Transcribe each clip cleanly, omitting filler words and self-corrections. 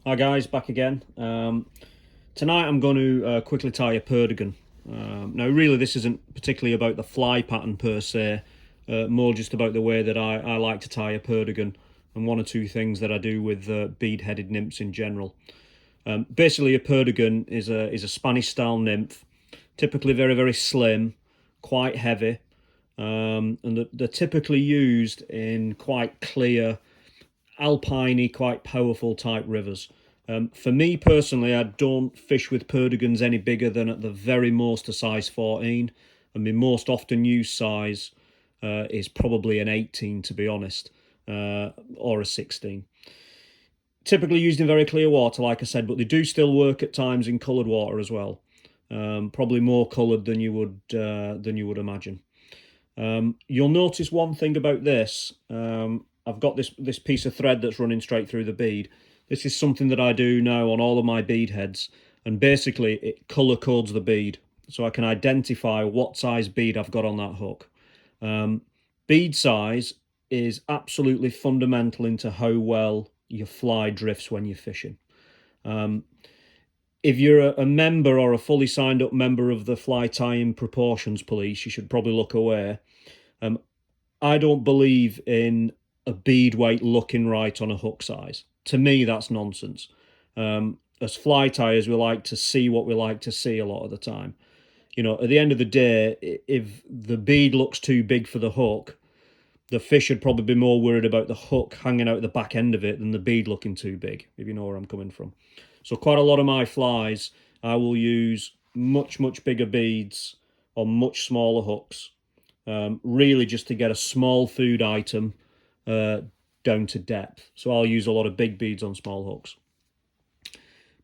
Hi guys, back again. Tonight I'm going to quickly tie a Perdigon. Now really this isn't particularly about the fly pattern per se, more just about the way that I like to tie a Perdigon and one or two things that I do with bead-headed nymphs in general. Basically a Perdigon is a Spanish style nymph, typically very slim, quite heavy, and they're typically used in quite clear alpiney, quite powerful type rivers. For me personally, I don't fish with Perdigons any bigger than at the very most a size 14, and my most often used size is probably an 18, to be honest, or a 16. Typically used in very clear water, like I said, but they do still work at times in coloured water as well. Probably more coloured than you would imagine. You'll notice one thing about this. I've got this piece of thread that's running straight through the bead. This is something that I do now on all of my bead heads, and basically it colour codes the bead, so I can identify what size bead I've got on that hook. Bead size is absolutely fundamental into how well your fly drifts when you're fishing. If you're a member or a fully signed up member of the fly tying proportions police, you should probably look away. I don't believe in a bead weight looking right on a hook size. To me, that's nonsense. As fly tyers, we like to see what we like to see a lot of the time. You know, at the end of the day, if the bead looks too big for the hook, the fish should probably be more worried about the hook hanging out the back end of it than the bead looking too big, if you know where I'm coming from. So quite a lot of my flies, I will use much bigger beads on much smaller hooks, really just to get a small food item down to depth. So I'll use a lot of big beads on small hooks.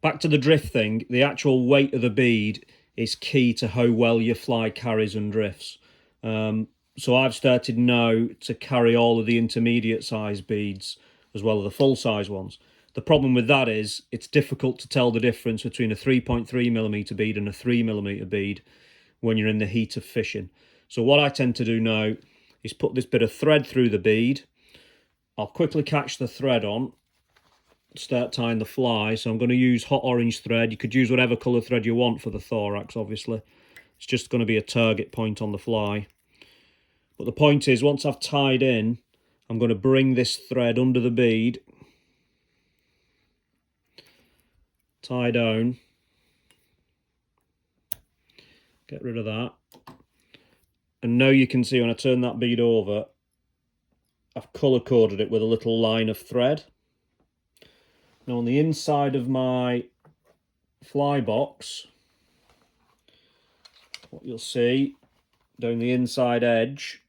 Back to the drift thing, the actual weight of the bead is key to how well your fly carries and drifts. So I've started now to carry all of the intermediate size beads as well as the full size ones. The problem with that is it's difficult to tell the difference between a 3.3mm bead and a 3mm bead when you're in the heat of fishing. So what I tend to do now is put this bit of thread through the bead. I'll quickly catch the thread on, start tying the fly. So I'm going to use hot orange thread. You could use whatever colour thread you want for the thorax, obviously. It's just going to be a target point on the fly. But the point is, once I've tied in, I'm going to bring this thread under the bead, tie down, get rid of that. And now you can see when I turn that bead over, I've colour coded it with a little line of thread. Now on the inside of my fly box, what you'll see down the inside edge,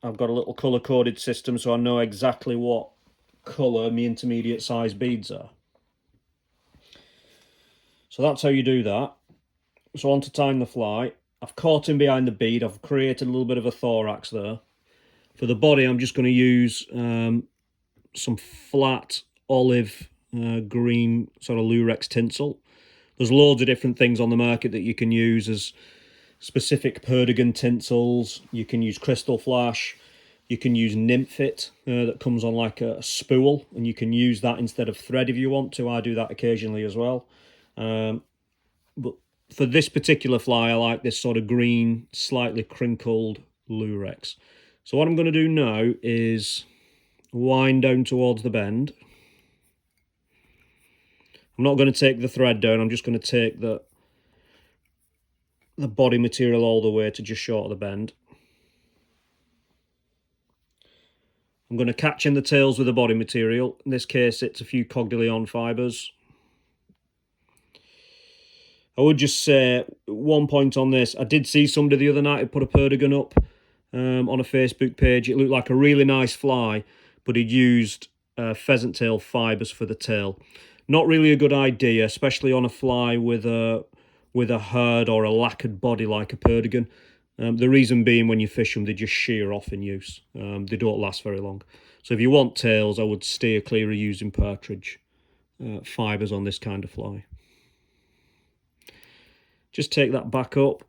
I've got a little colour coded system so I know exactly what colour my intermediate size beads are. So that's how you do that. So on to tying the fly. I've caught him behind the bead. I've created a little bit of a thorax there. For the body, I'm just going to use some flat olive green sort of lurex tinsel. There's loads of different things on the market that you can use as specific Perdigon tinsels. You can use crystal flash. You can use Nymphit that comes on like a spool, and you can use that instead of thread if you want to. I do that occasionally as well. But for this particular fly, I like this sort of green, slightly crinkled lurex. So what I'm going to do now is wind down towards the bend. I'm not going to take the thread down, I'm just going to take the body material all the way to just short of the bend. I'm going to catch in the tails with the body material. In this case, it's a few Coq de Leon fibres. I would just say one point on this. I did see somebody the other night who put a Perdigon up on a Facebook page. It looked like a really nice fly, but he'd used pheasant tail fibres for the tail. Not really a good idea, especially on a fly with a hard or a lacquered body like a Perdigon. The reason being, when you fish them, they just shear off in use. They don't last very long. So if you want tails, I would steer clear of using partridge fibres on this kind of fly. Just take that back up.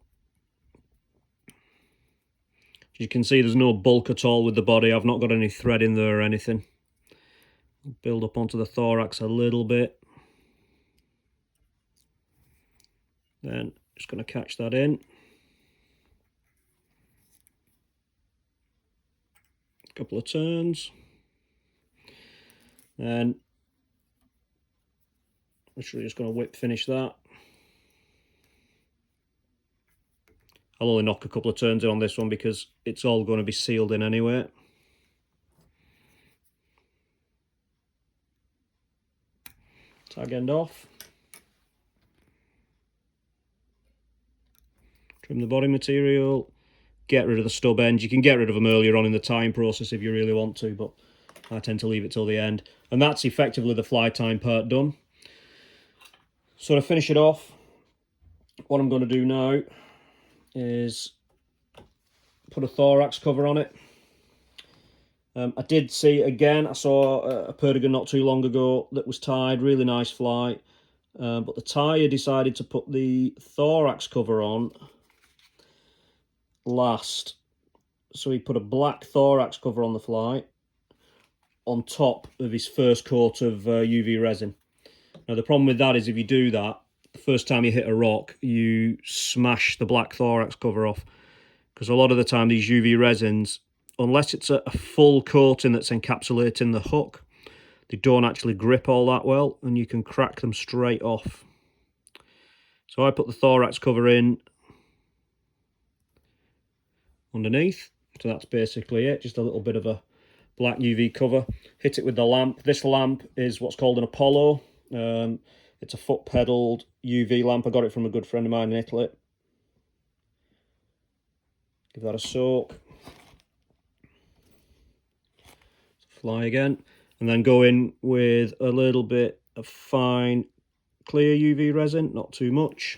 As you can see, there's no bulk at all with the body. I've not got any thread in there or anything. Build up onto the thorax a little bit. Then just going to catch that in. A couple of turns. And literally just going to whip finish that. I'll only knock a couple of turns in on this one because it's all going to be sealed in anyway. Tag end off. Trim the body material. Get rid of the stub ends. You can get rid of them earlier on in the tying process if you really want to, but I tend to leave it till the end. And that's effectively the fly tying part done. So to finish it off, what I'm going to do now is put a thorax cover on it. I did see, again, I saw a Perdigon not too long ago that was tied, really nice fly, but the tyer decided to put the thorax cover on last. So he put a black thorax cover on the fly on top of his first coat of UV resin. Now the problem with that is if you do that, the first time you hit a rock, you smash the black thorax cover off, because a lot of the time these UV resins, unless it's a full coating that's encapsulating the hook, they don't actually grip all that well and you can crack them straight off. So I put the thorax cover in underneath, so that's basically it, just a little bit of a black UV cover. Hit it with the lamp. This lamp is what's called an Apollo. It's a foot pedalled UV lamp. I got it from a good friend of mine in Italy. Give that a soak. Fly again, and then go in with a little bit of fine clear UV resin, not too much.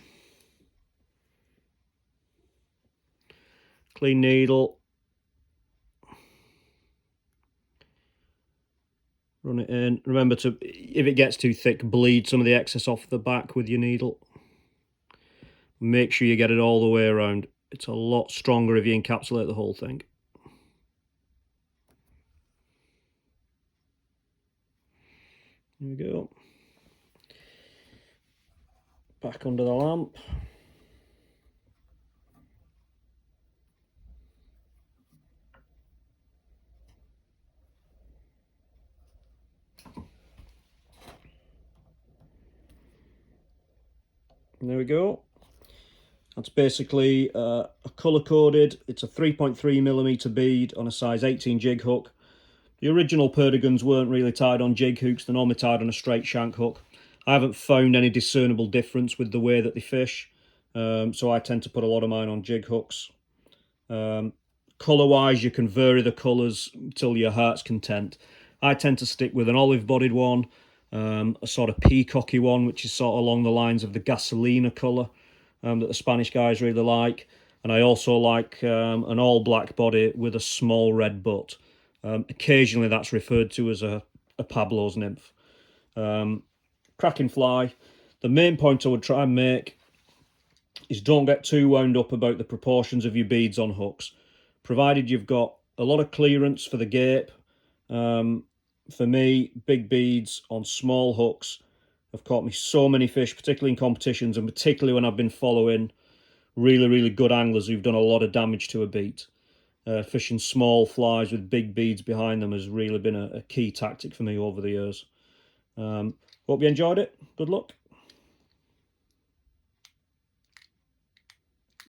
Clean needle. Run it in. Remember to, if it gets too thick, bleed some of the excess off the back with your needle. Make sure you get it all the way around. It's a lot stronger if you encapsulate the whole thing. There we go. Back under the lamp. And there we go. That's basically a colour-coded, it's a 3.3mm bead on a size 18 jig hook. The original Perdigons weren't really tied on jig hooks, they're normally tied on a straight shank hook. I haven't found any discernible difference with the way that they fish, so I tend to put a lot of mine on jig hooks. Colour-wise, you can vary the colours till your heart's content. I tend to stick with an olive-bodied one, a sort of peacocky one, which is sort of along the lines of the gasolina colour that the Spanish guys really like. And I also like an all-black body with a small red butt. Occasionally that's referred to as a Pablo's nymph. Cracking fly. The main point I would try and make is don't get too wound up about the proportions of your beads on hooks, provided you've got a lot of clearance for the gape. For me, big beads on small hooks have caught me so many fish, particularly in competitions and particularly when I've been following really, really good anglers who've done a lot of damage to a beat. Fishing small flies with big beads behind them has really been a key tactic for me over the years. Hope you enjoyed it. Good luck.